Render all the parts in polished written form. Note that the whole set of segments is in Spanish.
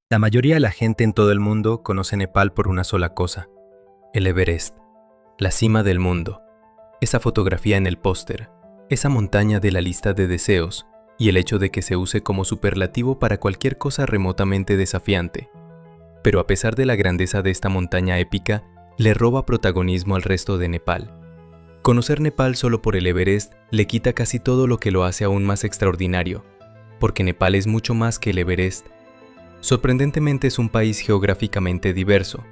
La mayoría de la gente en todo el mundo conoce Nepal por una sola cosa: el Everest, la cima del mundo, esa fotografía en el póster, esa montaña de la lista de deseos y el hecho de que se use como superlativo para cualquier cosa remotamente desafiante. Pero a pesar de la grandeza de esta montaña épica, le roba protagonismo al resto de Nepal. Conocer Nepal solo por el Everest le quita casi todo lo que lo hace aún más extraordinario, porque Nepal es mucho más que el Everest. Sorprendentemente es un país geográficamente diverso.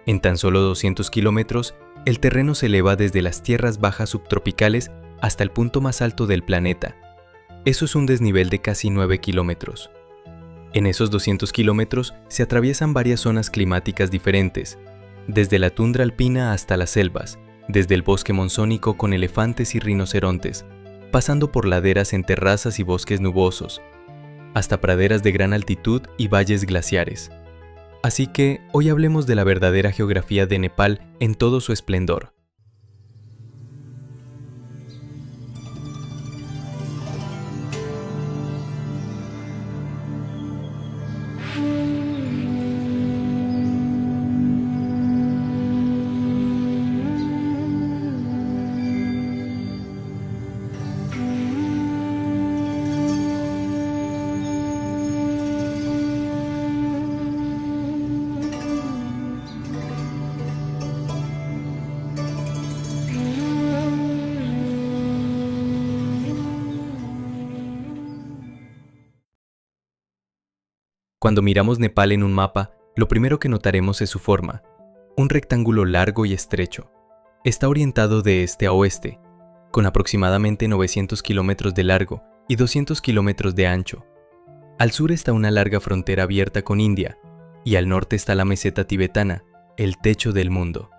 En tan solo 200 kilómetros, el terreno se eleva desde las tierras bajas subtropicales hasta el punto más alto del planeta. Eso es un desnivel de casi 9 kilómetros. En esos 200 kilómetros se atraviesan varias zonas climáticas diferentes, desde la tundra alpina hasta las selvas, desde el bosque monzónico con elefantes y rinocerontes, pasando por laderas en terrazas y bosques nubosos, hasta praderas de gran altitud y valles glaciares. Así que hoy hablemos de la verdadera geografía de Nepal en todo su esplendor. Cuando miramos Nepal en un mapa, lo primero que notaremos es su forma, un rectángulo largo y estrecho. Está orientado de este a oeste, con aproximadamente 900 kilómetros de largo y 200 kilómetros de ancho. Al sur está una larga frontera abierta con India, y al norte está la meseta tibetana, el techo del mundo.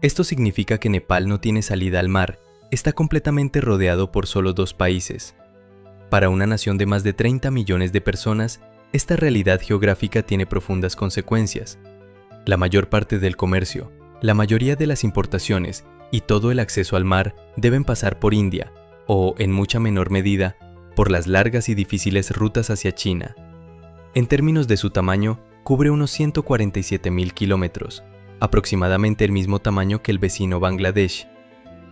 Esto significa que Nepal no tiene salida al mar, está completamente rodeado por solo dos países. Para una nación de más de 30 millones de personas, esta realidad geográfica tiene profundas consecuencias. La mayor parte del comercio, la mayoría de las importaciones y todo el acceso al mar deben pasar por India, o, en mucha menor medida, por las largas y difíciles rutas hacia China. En términos de su tamaño, cubre unos 147.000 kilómetros, aproximadamente el mismo tamaño que el vecino Bangladesh.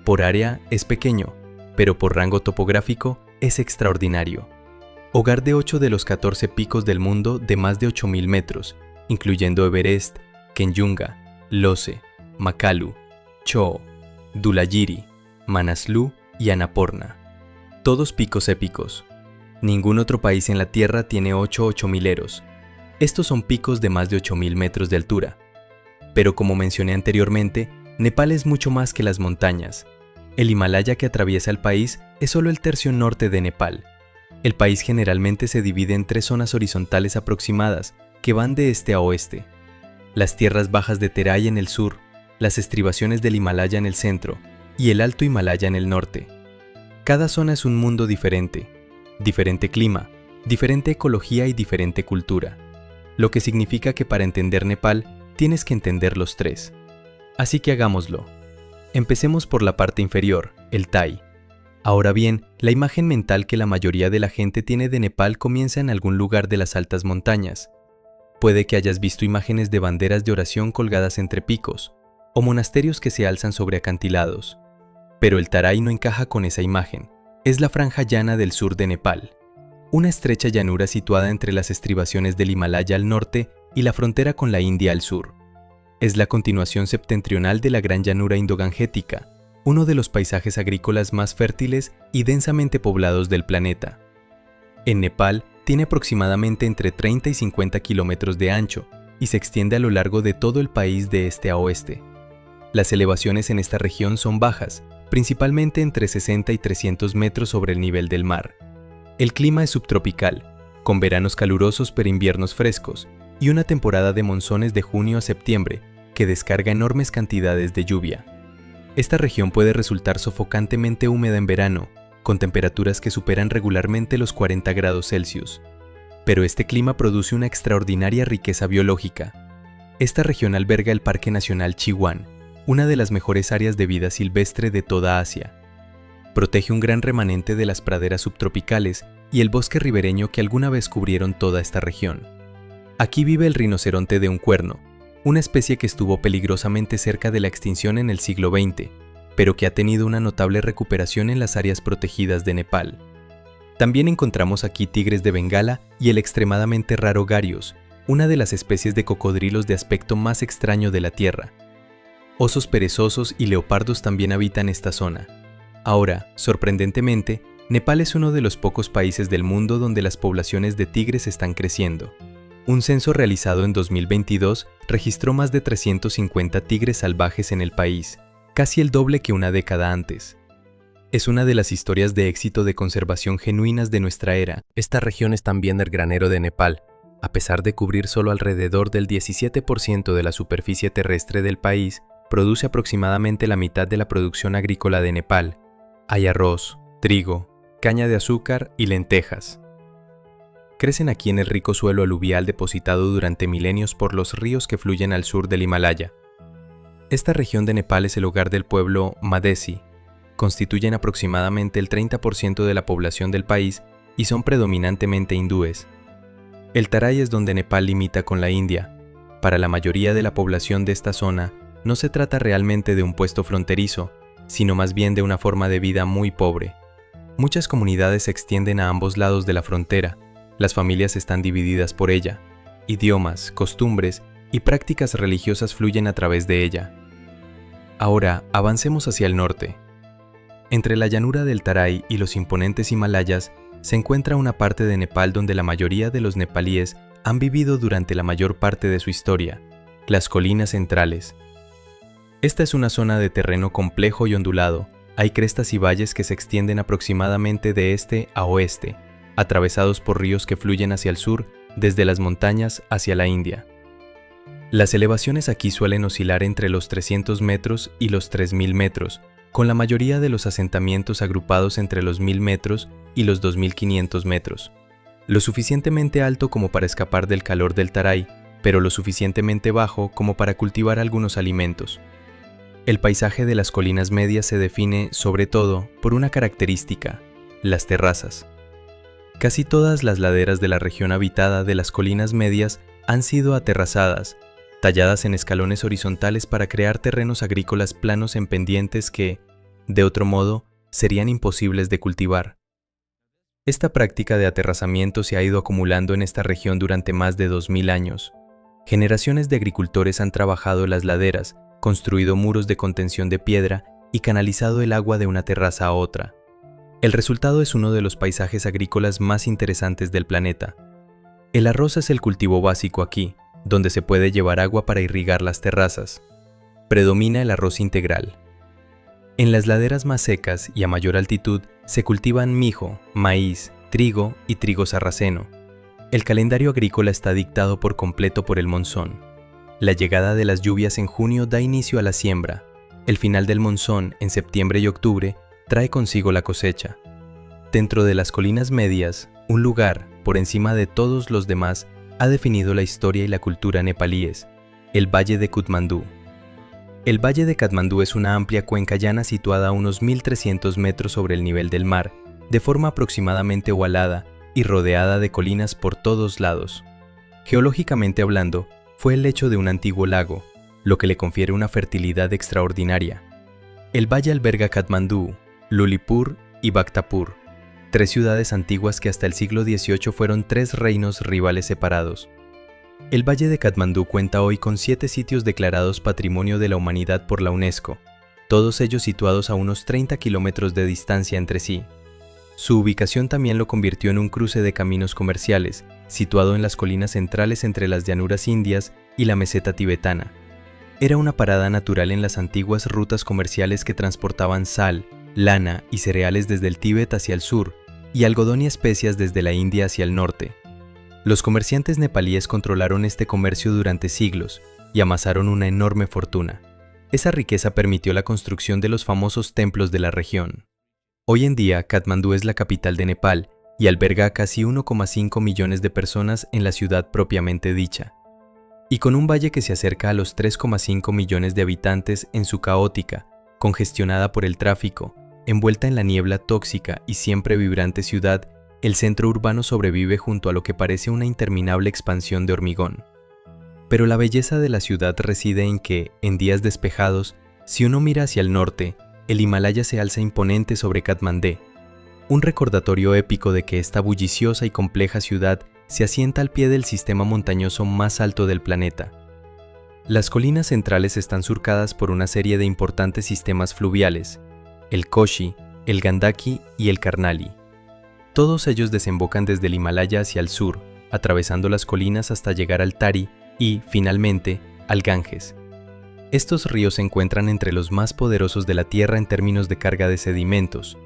Por área es pequeño, pero por rango topográfico es extraordinario. Hogar de 8 de los 14 picos del mundo de más de 8.000 metros, incluyendo Everest, Kenyunga, Lhotse, Makalu, Cho, Dhulagiri, Manaslu y Annapurna. Todos picos épicos. Ningún otro país en la Tierra tiene 8 ochomileros. Estos son picos de más de 8.000 metros de altura. Pero como mencioné anteriormente, Nepal es mucho más que las montañas. El Himalaya que atraviesa el país es solo el tercio norte de Nepal. El país generalmente se divide en tres zonas horizontales aproximadas que van de este a oeste. Las tierras bajas de Terai en el sur, las estribaciones del Himalaya en el centro y el Alto Himalaya en el norte. Cada zona es un mundo diferente, diferente clima, diferente ecología y diferente cultura, lo que significa que para entender Nepal tienes que entender los tres. Así que hagámoslo. Empecemos por la parte inferior, el Tai. Ahora bien, la imagen mental que la mayoría de la gente tiene de Nepal comienza en algún lugar de las altas montañas. Puede que hayas visto imágenes de banderas de oración colgadas entre picos, o monasterios que se alzan sobre acantilados. Pero el Tarai no encaja con esa imagen. Es la franja llana del sur de Nepal, una estrecha llanura situada entre las estribaciones del Himalaya al norte y la frontera con la India al sur. Es la continuación septentrional de la gran llanura indogangética, uno de los paisajes agrícolas más fértiles y densamente poblados del planeta. En Nepal tiene aproximadamente entre 30 y 50 kilómetros de ancho y se extiende a lo largo de todo el país de este a oeste. Las elevaciones en esta región son bajas, principalmente entre 60 y 300 metros sobre el nivel del mar. El clima es subtropical, con veranos calurosos pero inviernos frescos, y una temporada de monzones de junio a septiembre que descarga enormes cantidades de lluvia. Esta región puede resultar sofocantemente húmeda en verano, con temperaturas que superan regularmente los 40 grados Celsius. Pero este clima produce una extraordinaria riqueza biológica. Esta región alberga el Parque Nacional Chiwan, una de las mejores áreas de vida silvestre de toda Asia. Protege un gran remanente de las praderas subtropicales y el bosque ribereño que alguna vez cubrieron toda esta región. Aquí vive el rinoceronte de un cuerno, una especie que estuvo peligrosamente cerca de la extinción en el siglo XX, pero que ha tenido una notable recuperación en las áreas protegidas de Nepal. También encontramos aquí tigres de Bengala y el extremadamente raro Garios, una de las especies de cocodrilos de aspecto más extraño de la Tierra. Osos perezosos y leopardos también habitan esta zona. Ahora, sorprendentemente, Nepal es uno de los pocos países del mundo donde las poblaciones de tigres están creciendo. Un censo realizado en 2022 registró más de 350 tigres salvajes en el país, casi el doble que una década antes. Es una de las historias de éxito de conservación genuinas de nuestra era. Esta región es también el granero de Nepal. A pesar de cubrir solo alrededor del 17% de la superficie terrestre del país, produce aproximadamente la mitad de la producción agrícola de Nepal. Hay arroz, trigo, caña de azúcar y lentejas. Crecen aquí en el rico suelo aluvial depositado durante milenios por los ríos que fluyen al sur del Himalaya. Esta región de Nepal es el hogar del pueblo Madhesi. Constituyen aproximadamente el 30% de la población del país y son predominantemente hindúes. El Taray es donde Nepal limita con la India. Para la mayoría de la población de esta zona, no se trata realmente de un puesto fronterizo, sino más bien de una forma de vida muy pobre. Muchas comunidades se extienden a ambos lados de la frontera. Las familias están divididas por ella. Idiomas, costumbres y prácticas religiosas fluyen a través de ella. Ahora, avancemos hacia el norte. Entre la llanura del Taray y los imponentes Himalayas se encuentra una parte de Nepal donde la mayoría de los nepalíes han vivido durante la mayor parte de su historia, las colinas centrales. Esta es una zona de terreno complejo y ondulado. Hay crestas y valles que se extienden aproximadamente de este a oeste, atravesados por ríos que fluyen hacia el sur desde las montañas hacia la India. Las elevaciones aquí suelen oscilar entre los 300 metros y los 3000 metros, con la mayoría de los asentamientos agrupados entre los 1000 metros y los 2500 metros. Lo suficientemente alto como para escapar del calor del Taray, pero lo suficientemente bajo como para cultivar algunos alimentos. El paisaje de las colinas medias se define, sobre todo, por una característica: las terrazas. Casi todas las laderas de la región habitada de las colinas medias han sido aterrazadas, talladas en escalones horizontales para crear terrenos agrícolas planos en pendientes que, de otro modo, serían imposibles de cultivar. Esta práctica de aterrazamiento se ha ido acumulando en esta región durante más de 2000 años. Generaciones de agricultores han trabajado las laderas, construido muros de contención de piedra y canalizado el agua de una terraza a otra. El resultado es uno de los paisajes agrícolas más interesantes del planeta. El arroz es el cultivo básico aquí, donde se puede llevar agua para irrigar las terrazas. Predomina el arroz integral. En las laderas más secas y a mayor altitud se cultivan mijo, maíz, trigo y trigo sarraceno. El calendario agrícola está dictado por completo por el monzón. La llegada de las lluvias en junio da inicio a la siembra. El final del monzón, en septiembre y octubre, trae consigo la cosecha. Dentro de las colinas medias, un lugar, por encima de todos los demás, ha definido la historia y la cultura nepalíes: el Valle de Katmandú. El Valle de Katmandú es una amplia cuenca llana situada a unos 1300 metros sobre el nivel del mar, de forma aproximadamente ovalada y rodeada de colinas por todos lados. Geológicamente hablando, fue el lecho de un antiguo lago, lo que le confiere una fertilidad extraordinaria. El valle alberga Katmandú, Lulipur y Bhaktapur, tres ciudades antiguas que hasta el siglo XVIII fueron tres reinos rivales separados. El Valle de Katmandú cuenta hoy con 7 sitios declarados Patrimonio de la Humanidad por la UNESCO, todos ellos situados a unos 30 kilómetros de distancia entre sí. Su ubicación también lo convirtió en un cruce de caminos comerciales, situado en las colinas centrales entre las llanuras indias y la meseta tibetana. Era una parada natural en las antiguas rutas comerciales que transportaban sal, lana y cereales desde el Tíbet hacia el sur, y algodón y especias desde la India hacia el norte. Los comerciantes nepalíes controlaron este comercio durante siglos y amasaron una enorme fortuna. Esa riqueza permitió la construcción de los famosos templos de la región. Hoy en día, Katmandú es la capital de Nepal y alberga a casi 1,5 millones de personas en la ciudad propiamente dicha. Y con un valle que se acerca a los 3,5 millones de habitantes en su caótica, congestionada por el tráfico, envuelta en la niebla tóxica y siempre vibrante ciudad, El centro urbano sobrevive junto a lo que parece una interminable expansión de hormigón. Pero la belleza de la ciudad reside en que, en días despejados, si uno mira hacia el norte, el Himalaya se alza imponente sobre Katmandé, un recordatorio épico de que esta bulliciosa y compleja ciudad se asienta al pie del sistema montañoso más alto del planeta. Las colinas centrales están surcadas por una serie de importantes sistemas fluviales, el Koshi, el Gandaki y el Karnali. Todos ellos desembocan desde el Himalaya hacia el sur, atravesando las colinas hasta llegar al Tari y, finalmente, al Ganges. Estos ríos se encuentran entre los más poderosos de la Tierra en términos de carga de sedimentos.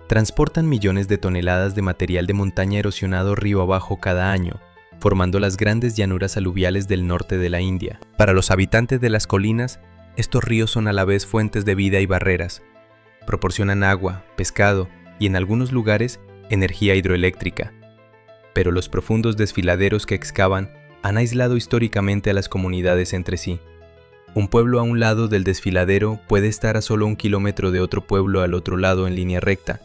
Transportan millones de toneladas de material de montaña erosionado río abajo cada año, formando las grandes llanuras aluviales del norte de la India. Para los habitantes de las colinas, estos ríos son a la vez fuentes de vida y barreras. Proporcionan agua, pescado y, en algunos lugares, energía hidroeléctrica. Pero los profundos desfiladeros que excavan han aislado históricamente a las comunidades entre sí. Un pueblo a un lado del desfiladero puede estar a solo 1 kilómetro de otro pueblo al otro lado en línea recta,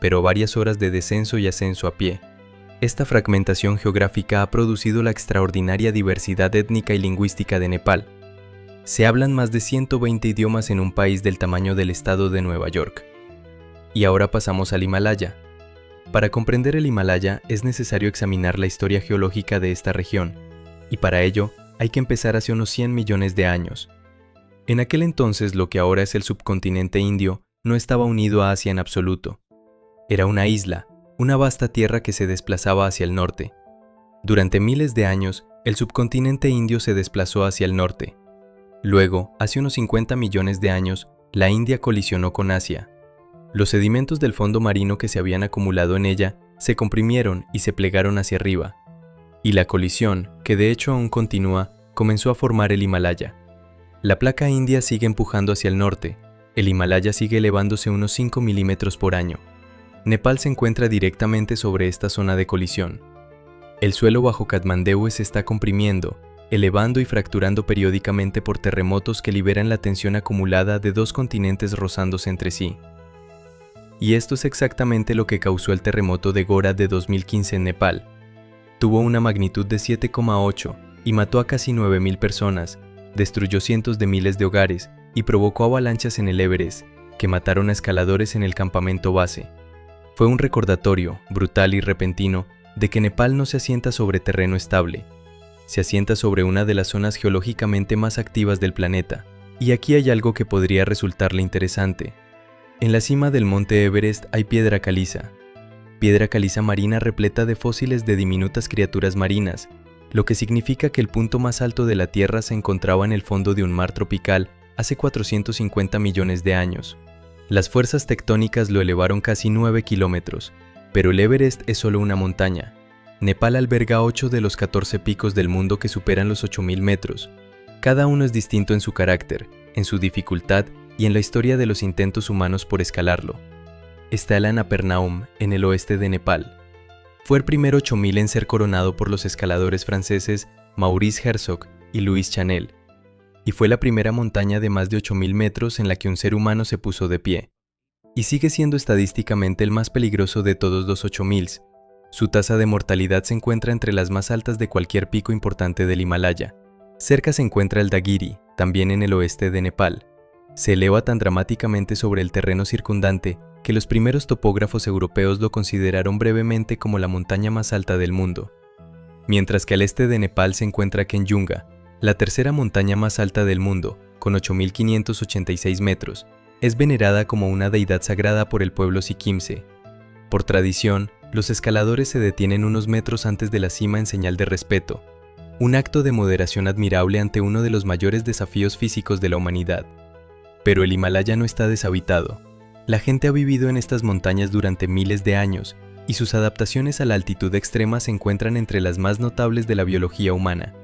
pero varias horas de descenso y ascenso a pie. Esta fragmentación geográfica ha producido la extraordinaria diversidad étnica y lingüística de Nepal. Se hablan más de 120 idiomas en un país del tamaño del estado de Nueva York. Y ahora pasamos al Himalaya. Para comprender el Himalaya es necesario examinar la historia geológica de esta región, y para ello hay que empezar hace unos 100 millones de años. En aquel entonces lo que ahora es el subcontinente indio no estaba unido a Asia en absoluto. Era una isla, una vasta tierra que se desplazaba hacia el norte. Durante miles de años, el subcontinente indio se desplazó hacia el norte. Luego, hace unos 50 millones de años, la India colisionó con Asia. Los sedimentos del fondo marino que se habían acumulado en ella se comprimieron y se plegaron hacia arriba. Y la colisión, que de hecho aún continúa, comenzó a formar el Himalaya. La placa india sigue empujando hacia el norte. El Himalaya sigue elevándose unos 5 milímetros por año. Nepal se encuentra directamente sobre esta zona de colisión. El suelo bajo Katmandú se está comprimiendo, elevando y fracturando periódicamente por terremotos que liberan la tensión acumulada de dos continentes rozándose entre sí. Y esto es exactamente lo que causó el terremoto de Gora de 2015 en Nepal. Tuvo una magnitud de 7,8 y mató a casi 9.000 personas, destruyó cientos de miles de hogares y provocó avalanchas en el Everest, que mataron a escaladores en el campamento base. Fue un recordatorio, brutal y repentino, de que Nepal no se asienta sobre terreno estable. Se asienta sobre una de las zonas geológicamente más activas del planeta. Y aquí hay algo que podría resultarle interesante. En la cima del monte Everest hay piedra caliza marina repleta de fósiles de diminutas criaturas marinas, lo que significa que el punto más alto de la Tierra se encontraba en el fondo de un mar tropical hace 450 millones de años. Las fuerzas tectónicas lo elevaron casi 9 kilómetros, pero el Everest es solo una montaña. Nepal alberga 8 de los 14 picos del mundo que superan los 8.000 metros. Cada uno es distinto en su carácter, en su dificultad y en la historia de los intentos humanos por escalarlo. Está el Annapurna, en el oeste de Nepal. Fue el primer 8000 en ser coronado por los escaladores franceses Maurice Herzog y Louis Chanel, y fue la primera montaña de más de 8000 metros en la que un ser humano se puso de pie. Y sigue siendo estadísticamente el más peligroso de todos los 8000. Su tasa de mortalidad se encuentra entre las más altas de cualquier pico importante del Himalaya. Cerca se encuentra el Dagiri, también en el oeste de Nepal. Se eleva tan dramáticamente sobre el terreno circundante que los primeros topógrafos europeos lo consideraron brevemente como la montaña más alta del mundo. Mientras que al este de Nepal se encuentra Kenyunga, la tercera montaña más alta del mundo, con 8.586 metros, es venerada como una deidad sagrada por el pueblo Sikimse. Por tradición, los escaladores se detienen unos metros antes de la cima en señal de respeto, un acto de moderación admirable ante uno de los mayores desafíos físicos de la humanidad. Pero el Himalaya no está deshabitado. La gente ha vivido en estas montañas durante miles de años, y sus adaptaciones a la altitud extrema se encuentran entre las más notables de la biología humana.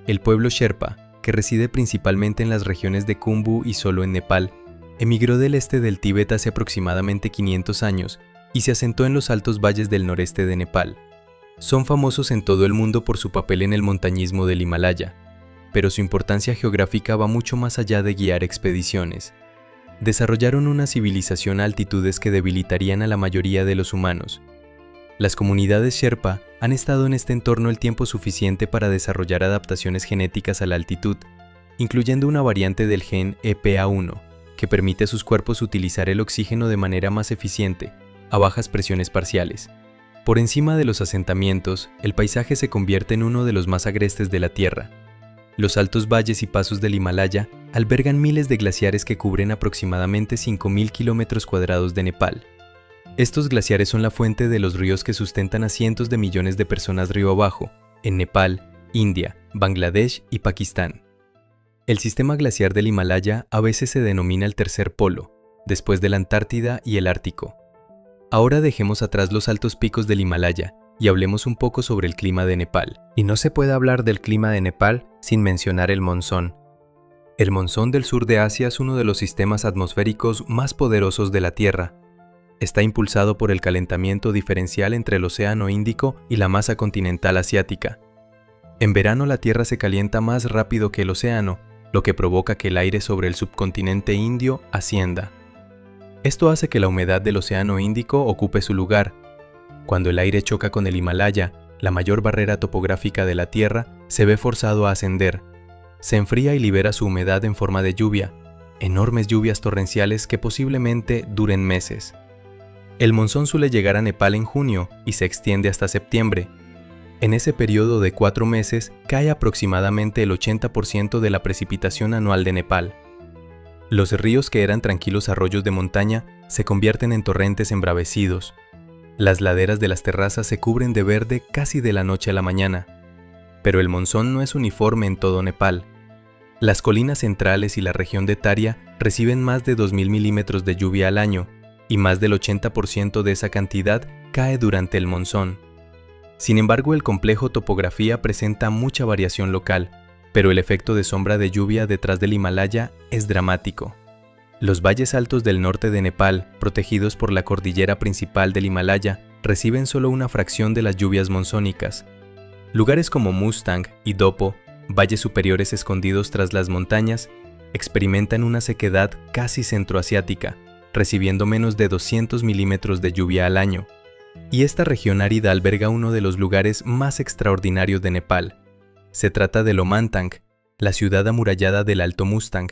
El pueblo Sherpa, que reside principalmente en las regiones de Khumbu y solo en Nepal, emigró del este del Tíbet hace aproximadamente 500 años y se asentó en los altos valles del noreste de Nepal. Son famosos en todo el mundo por su papel en el montañismo del Himalaya, pero su importancia geográfica va mucho más allá de guiar expediciones. Desarrollaron una civilización a altitudes que debilitarían a la mayoría de los humanos. Las comunidades Sherpa han estado en este entorno el tiempo suficiente para desarrollar adaptaciones genéticas a la altitud, incluyendo una variante del gen EPA1, que permite a sus cuerpos utilizar el oxígeno de manera más eficiente, a bajas presiones parciales. Por encima de los asentamientos, el paisaje se convierte en uno de los más agrestes de la Tierra. Los altos valles y pasos del Himalaya albergan miles de glaciares que cubren aproximadamente 5.000 kilómetros cuadrados de Nepal. Estos glaciares son la fuente de los ríos que sustentan a cientos de millones de personas río abajo, en Nepal, India, Bangladesh y Pakistán. El sistema glaciar del Himalaya a veces se denomina el tercer polo, después de la Antártida y el Ártico. Ahora dejemos atrás los altos picos del Himalaya y hablemos un poco sobre el clima de Nepal. Y no se puede hablar del clima de Nepal sin mencionar el monzón. El monzón del sur de Asia es uno de los sistemas atmosféricos más poderosos de la Tierra. Está impulsado por el calentamiento diferencial entre el Océano Índico y la masa continental asiática. En verano la Tierra se calienta más rápido que el océano, lo que provoca que el aire sobre el subcontinente indio ascienda. Esto hace que la humedad del Océano Índico ocupe su lugar. Cuando el aire choca con el Himalaya, la mayor barrera topográfica de la Tierra, se ve forzado a ascender. Se enfría y libera su humedad en forma de lluvia, enormes lluvias torrenciales que posiblemente duren meses. El monzón suele llegar a Nepal en junio y se extiende hasta septiembre. En ese periodo de 4 meses cae aproximadamente el 80% de la precipitación anual de Nepal. Los ríos que eran tranquilos arroyos de montaña se convierten en torrentes embravecidos. Las laderas de las terrazas se cubren de verde casi de la noche a la mañana. Pero el monzón no es uniforme en todo Nepal. Las colinas centrales y la región de Taria reciben más de 2.000 milímetros de lluvia al año, y más del 80% de esa cantidad cae durante el monzón. Sin embargo, el complejo topografía presenta mucha variación local, pero el efecto de sombra de lluvia detrás del Himalaya es dramático. Los valles altos del norte de Nepal, protegidos por la cordillera principal del Himalaya, reciben solo una fracción de las lluvias monzónicas. Lugares como Mustang y Dopo, valles superiores escondidos tras las montañas, experimentan una sequedad casi centroasiática, recibiendo menos de 200 milímetros de lluvia al año. Y esta región árida alberga uno de los lugares más extraordinarios de Nepal. Se trata de Lomantang, la ciudad amurallada del Alto Mustang.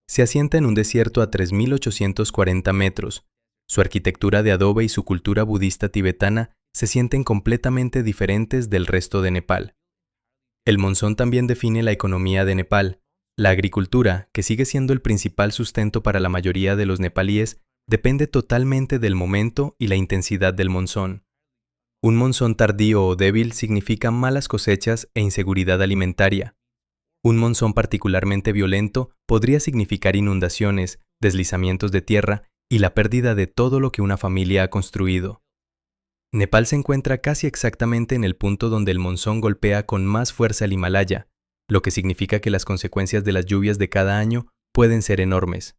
Se asienta en un desierto a 3.840 metros. Su arquitectura de adobe y su cultura budista tibetana se sienten completamente diferentes del resto de Nepal. El monzón también define la economía de Nepal. La agricultura, que sigue siendo el principal sustento para la mayoría de los nepalíes, depende totalmente del momento y la intensidad del monzón. Un monzón tardío o débil significa malas cosechas e inseguridad alimentaria. Un monzón particularmente violento podría significar inundaciones, deslizamientos de tierra y la pérdida de todo lo que una familia ha construido. Nepal se encuentra casi exactamente en el punto donde el monzón golpea con más fuerza el Himalaya, lo que significa que las consecuencias de las lluvias de cada año pueden ser enormes.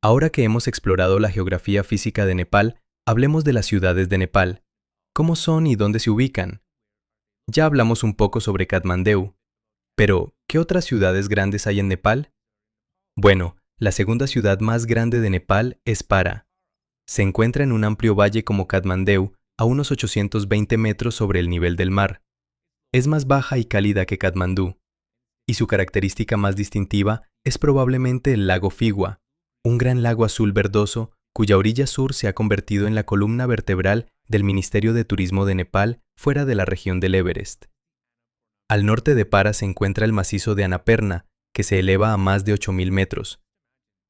Ahora que hemos explorado la geografía física de Nepal, hablemos de las ciudades de Nepal. ¿Cómo son y dónde se ubican? Ya hablamos un poco sobre Katmandú, pero ¿qué otras ciudades grandes hay en Nepal? Bueno, la segunda ciudad más grande de Nepal es Para. Se encuentra en un amplio valle como Katmandú, a unos 820 metros sobre el nivel del mar. Es más baja y cálida que Katmandú, y su característica más distintiva es probablemente el lago Phigwa, un gran lago azul verdoso cuya orilla sur se ha convertido en la columna vertebral del Ministerio de Turismo de Nepal fuera de la región del Everest. Al norte de Para se encuentra el macizo de Annapurna, que se eleva a más de 8.000 metros.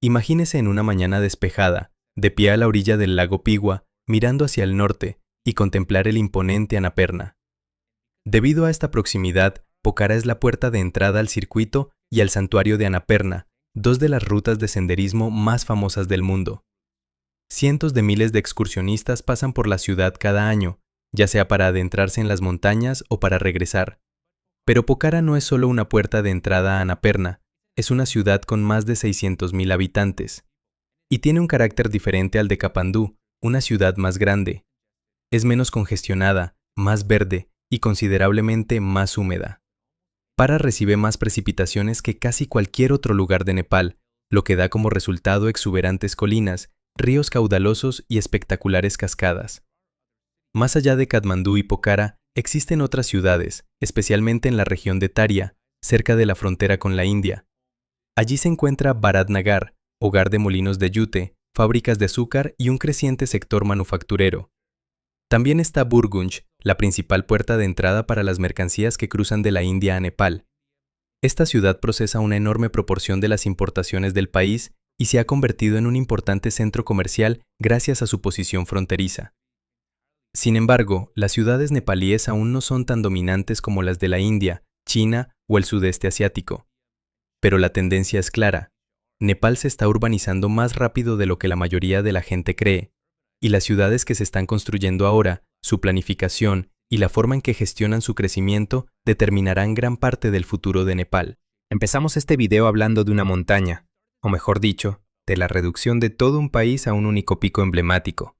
Imagínese en una mañana despejada, de pie a la orilla del lago Phigwa, mirando hacia el norte y contemplar el imponente Annapurna. Debido a esta proximidad, Pokhara es la puerta de entrada al circuito y al santuario de Annapurna, dos de las rutas de senderismo más famosas del mundo. Cientos de miles de excursionistas pasan por la ciudad cada año, ya sea para adentrarse en las montañas o para regresar. Pero Pokhara no es solo una puerta de entrada a Annapurna, es una ciudad con más de 600.000 habitantes. Y tiene un carácter diferente al de Kapandú, una ciudad más grande. Es menos congestionada, más verde y considerablemente más húmeda. Para recibe más precipitaciones que casi cualquier otro lugar de Nepal, lo que da como resultado exuberantes colinas, ríos caudalosos y espectaculares cascadas. Más allá de Katmandú y Pokhara, existen otras ciudades, especialmente en la región de Taria, cerca de la frontera con la India. Allí se encuentra Bharatnagar, hogar de molinos de yute, fábricas de azúcar y un creciente sector manufacturero. También está Burgunj, la principal puerta de entrada para las mercancías que cruzan de la India a Nepal. Esta ciudad procesa una enorme proporción de las importaciones del país y se ha convertido en un importante centro comercial gracias a su posición fronteriza. Sin embargo, las ciudades nepalíes aún no son tan dominantes como las de la India, China o el sudeste asiático. Pero la tendencia es clara. Nepal se está urbanizando más rápido de lo que la mayoría de la gente cree, y las ciudades que se están construyendo ahora, su planificación y la forma en que gestionan su crecimiento determinarán gran parte del futuro de Nepal. Empezamos este video hablando de una montaña, o mejor dicho, de la reducción de todo un país a un único pico emblemático.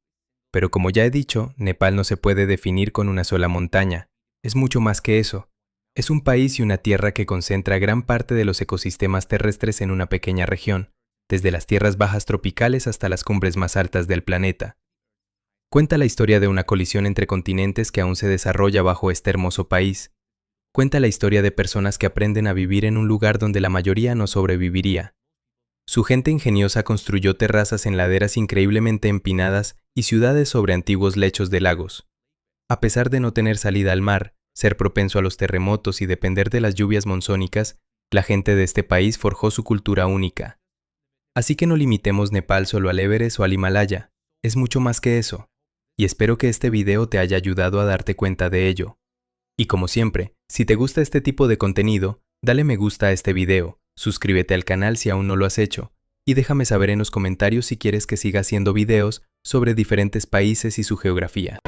Pero como ya he dicho, Nepal no se puede definir con una sola montaña, es mucho más que eso. Es un país y una tierra que concentra gran parte de los ecosistemas terrestres en una pequeña región, desde las tierras bajas tropicales hasta las cumbres más altas del planeta. Cuenta la historia de una colisión entre continentes que aún se desarrolla bajo este hermoso país. Cuenta la historia de personas que aprenden a vivir en un lugar donde la mayoría no sobreviviría. Su gente ingeniosa construyó terrazas en laderas increíblemente empinadas y ciudades sobre antiguos lechos de lagos. A pesar de no tener salida al mar, ser propenso a los terremotos y depender de las lluvias monzónicas, la gente de este país forjó su cultura única. Así que no limitemos Nepal solo al Everest o al Himalaya, es mucho más que eso. Y espero que este video te haya ayudado a darte cuenta de ello. Y como siempre, si te gusta este tipo de contenido, dale me gusta a este video, suscríbete al canal si aún no lo has hecho, y déjame saber en los comentarios si quieres que siga haciendo videos sobre diferentes países y su geografía.